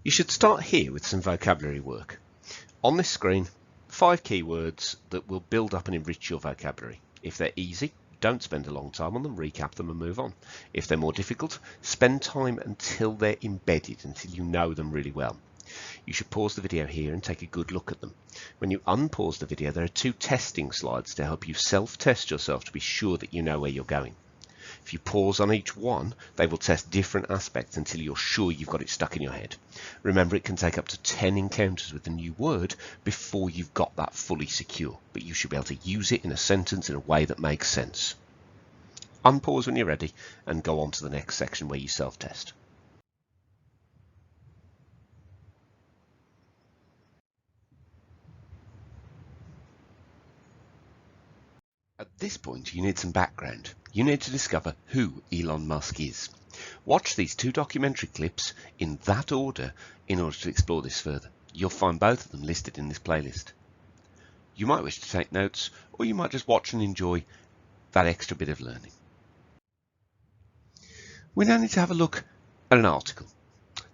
You should start here with some vocabulary work. On this screen, 5 keywords that will build up and enrich your vocabulary. If they're easy, don't spend a long time on them, recap them and move on. If they're more difficult, spend time until they're embedded, until you know them really well. You should pause the video here and take a good look at them. When you unpause the video, there are 2 testing slides to help you self-test yourself to be sure that you know where you're going. If you pause on each one, they will test different aspects until you're sure you've got it stuck in your head. Remember, it can take up to 10 encounters with the new word before you've got that fully secure, but you should be able to use it in a sentence in a way that makes sense. Unpause when you're ready and go on to the next section where you self-test. At this point, you need some background. You need to discover who Elon Musk is. Watch these 2 documentary clips in that order in order to explore this further. You'll find both of them listed in this playlist. You might wish to take notes, or you might just watch and enjoy that extra bit of learning. We now need to have a look at an article.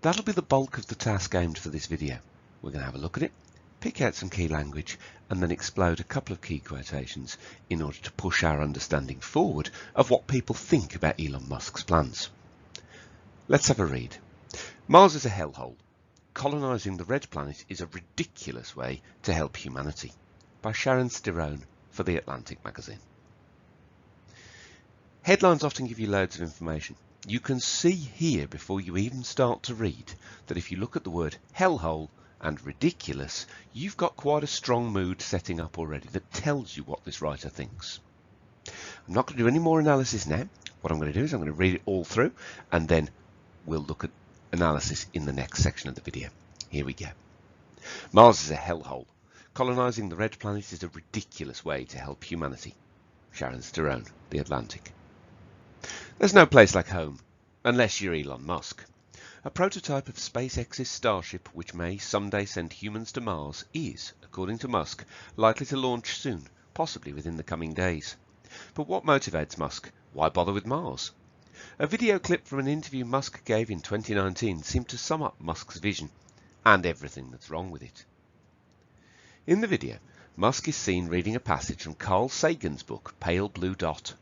That'll be the bulk of the task aimed for this video. We're going to have a look at it, pick out some key language, and then explode a couple of key quotations in order to push our understanding forward of what people think about Elon Musk's plans. Let's have a read. Mars is a hellhole. Colonising the red planet is a ridiculous way to help humanity. By Sharon Stirone for The Atlantic magazine. Headlines often give you loads of information. You can see here before you even start to read that if you look at the word hellhole and ridiculous, you've got quite a strong mood setting up already that tells you what this writer thinks. I'm not going to do any more analysis now. What I'm going to do is I'm going to read it all through and then we'll look at analysis in the next section of the video. Here we go. Mars is a hellhole. Colonising the red planet is a ridiculous way to help humanity. Sharon Stirone, The Atlantic. There's no place like home, unless you're Elon Musk. A prototype of SpaceX's Starship, which may someday send humans to Mars, is, according to Musk, likely to launch soon, possibly within the coming days. But what motivates Musk? Why bother with Mars? A video clip from an interview Musk gave in 2019 seemed to sum up Musk's vision, and everything that's wrong with it. In the video, Musk is seen reading a passage from Carl Sagan's book, Pale Blue Dot.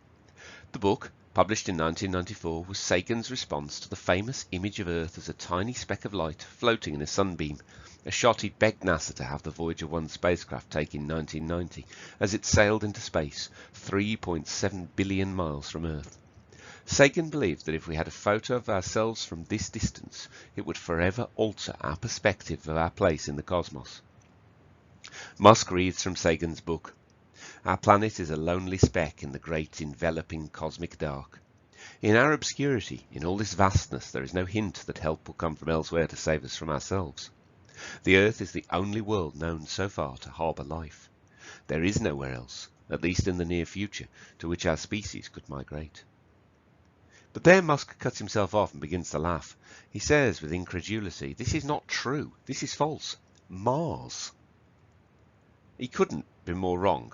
The book, published in 1994, was Sagan's response to the famous image of Earth as a tiny speck of light floating in a sunbeam, a shot he begged NASA to have the Voyager 1 spacecraft take in 1990 as it sailed into space 3.7 billion miles from Earth. Sagan believed that if we had a photo of ourselves from this distance, it would forever alter our perspective of our place in the cosmos. Musk reads from Sagan's book. Our planet is a lonely speck in the great enveloping cosmic dark. In our obscurity, in all this vastness, there is no hint that help will come from elsewhere to save us from ourselves. The Earth is the only world known so far to harbour life. There is nowhere else, at least in the near future, to which our species could migrate. But there Musk cuts himself off and begins to laugh. He says with incredulity, "This is not true. This is false. Mars." He couldn't be more wrong.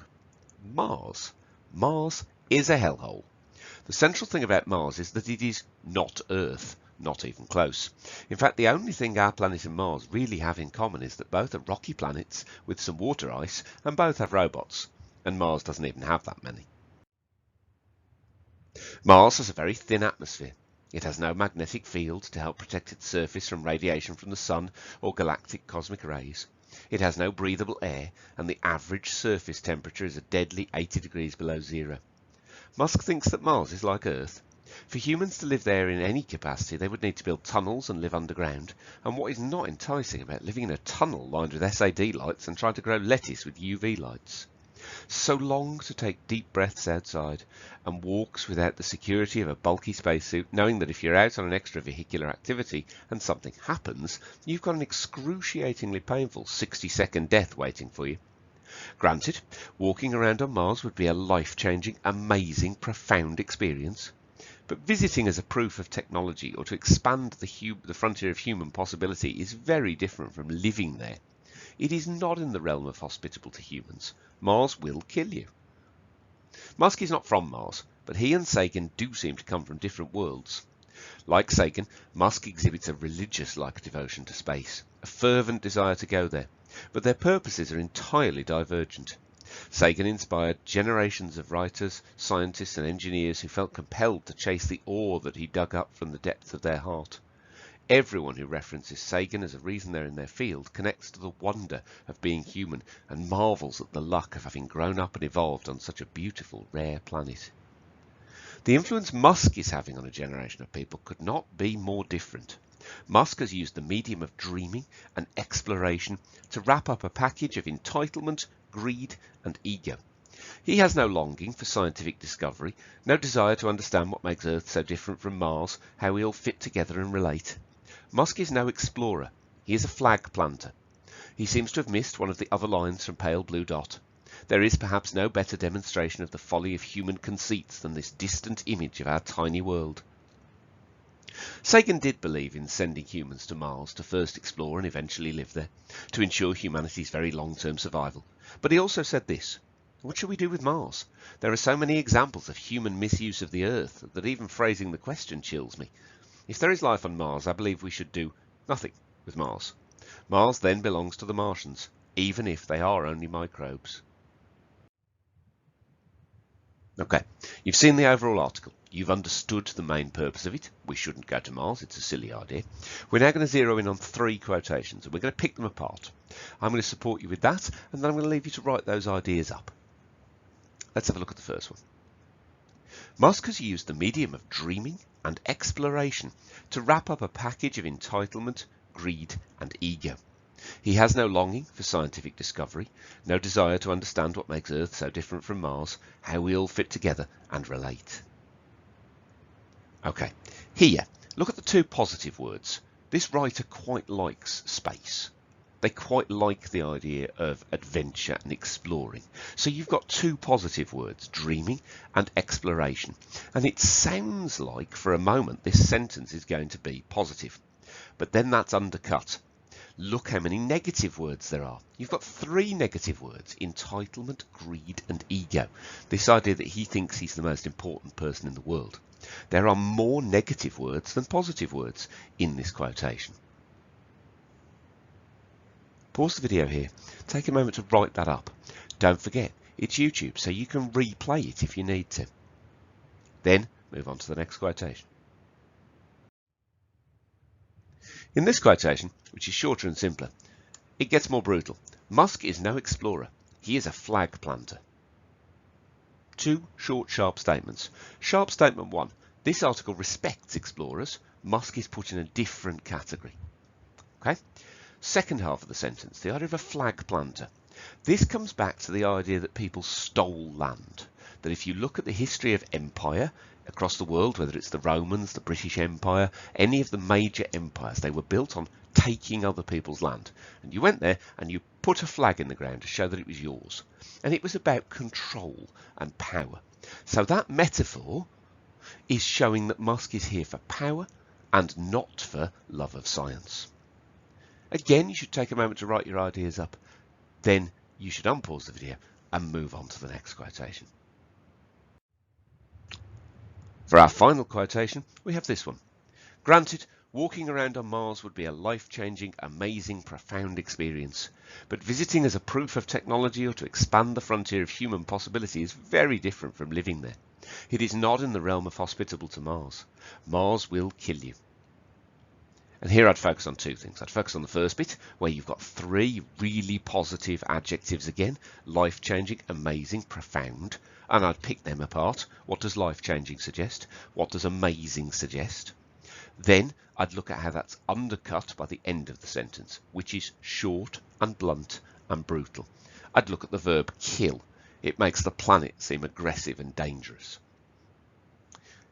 Mars. Mars is a hellhole. The central thing about Mars is that it is not Earth, not even close. In fact, the only thing our planet and Mars really have in common is that both are rocky planets with some water ice and both have robots, and Mars doesn't even have that many. Mars has a very thin atmosphere. It has no magnetic field to help protect its surface from radiation from the sun or galactic cosmic rays. It has no breathable air, and the average surface temperature is a deadly 80 degrees below zero. Musk thinks that Mars is like Earth. For humans to live there in any capacity, they would need to build tunnels and live underground, and what is not enticing about living in a tunnel lined with SAD lights and trying to grow lettuce with UV lights? So long to take deep breaths outside and walks without the security of a bulky spacesuit, knowing that if you're out on an extravehicular activity and something happens, you've got an excruciatingly painful 60-second death waiting for you. Granted, walking around on Mars would be a life-changing, amazing, profound experience. But visiting as a proof of technology or to expand the frontier of human possibility is very different from living there. It is not in the realm of hospitable to humans. Mars will kill you. Musk is not from Mars, but he and Sagan do seem to come from different worlds. Like Sagan, Musk exhibits a religious-like devotion to space, a fervent desire to go there, but their purposes are entirely divergent. Sagan inspired generations of writers, scientists and engineers who felt compelled to chase the ore that he dug up from the depths of their heart. Everyone who references Sagan as a reason they're in their field connects to the wonder of being human and marvels at the luck of having grown up and evolved on such a beautiful, rare planet. The influence Musk is having on a generation of people could not be more different. Musk has used the medium of dreaming and exploration to wrap up a package of entitlement, greed and ego. He has no longing for scientific discovery, no desire to understand what makes Earth so different from Mars, how we all fit together and relate. Musk is no explorer, he is a flag planter. He seems to have missed one of the other lines from Pale Blue Dot. There is perhaps no better demonstration of the folly of human conceits than this distant image of our tiny world. Sagan did believe in sending humans to Mars to first explore and eventually live there, to ensure humanity's very long-term survival. But he also said this: what should we do with Mars? There are so many examples of human misuse of the Earth that even phrasing the question chills me. If there is life on Mars, I believe we should do nothing with Mars. Mars then belongs to the Martians, even if they are only microbes. Okay, you've seen the overall article. You've understood the main purpose of it. We shouldn't go to Mars. It's a silly idea. We're now going to zero in on 3 quotations and we're going to pick them apart. I'm going to support you with that and then I'm going to leave you to write those ideas up. Let's have a look at the first one. Musk has used the medium of dreaming and exploration to wrap up a package of entitlement, greed and ego. He has no longing for scientific discovery, no desire to understand what makes Earth so different from Mars, how we all fit together and relate. Okay, here, look at the 2 positive words. This writer quite likes space. They quite like the idea of adventure and exploring. So you've got 2 positive words, dreaming and exploration. And it sounds like for a moment this sentence is going to be positive. But then that's undercut. Look how many negative words there are. You've got 3 negative words: entitlement, greed and ego. This idea that he thinks he's the most important person in the world. There are more negative words than positive words in this quotation. Pause the video here. Take a moment to write that up. Don't forget, it's YouTube, so you can replay it if you need to. Then move on to the next quotation. In this quotation, which is shorter and simpler, it gets more brutal. Musk is no explorer. He is a flag planter. 2 short, sharp statements. Sharp statement 1. This article respects explorers. Musk is put in a different category. Okay? Second half of the sentence, the idea of a flag planter. This comes back to the idea that people stole land. That if you look at the history of empire across the world, whether it's the Romans, the British Empire, any of the major empires, they were built on taking other people's land. And you went there and you put a flag in the ground to show that it was yours. And it was about control and power. So that metaphor is showing that Musk is here for power and not for love of science. Again, you should take a moment to write your ideas up. Then you should unpause the video and move on to the next quotation. For our final quotation, we have this one. Granted, walking around on Mars would be a life-changing, amazing, profound experience. But visiting as a proof of technology or to expand the frontier of human possibility is very different from living there. It is not in the realm of hospitable to Mars. Mars will kill you. And here I'd focus on 2 things. I'd focus on the first bit, where you've got 3 really positive adjectives again. Life-changing, amazing, profound. And I'd pick them apart. What does life-changing suggest? What does amazing suggest? Then I'd look at how that's undercut by the end of the sentence, which is short and blunt and brutal. I'd look at the verb kill. It makes the planet seem aggressive and dangerous.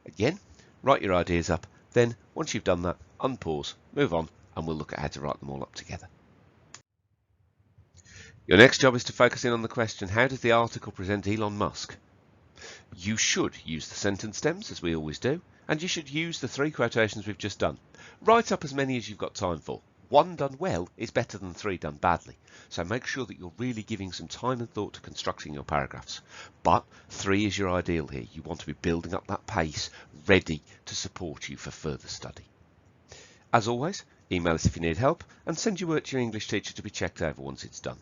Again, write your ideas up. Then, once you've done that, unpause, move on, and we'll look at how to write them all up together. Your next job is to focus in on the question, how does the article present Elon Musk? You should use the sentence stems, as we always do, and you should use the 3 quotations we've just done. Write up as many as you've got time for. 1 done well is better than 3 done badly, so make sure that you're really giving some time and thought to constructing your paragraphs. But 3 is your ideal here. You want to be building up that pace, ready to support you for further study. As always, email us if you need help and send your work to your English teacher to be checked over once it's done.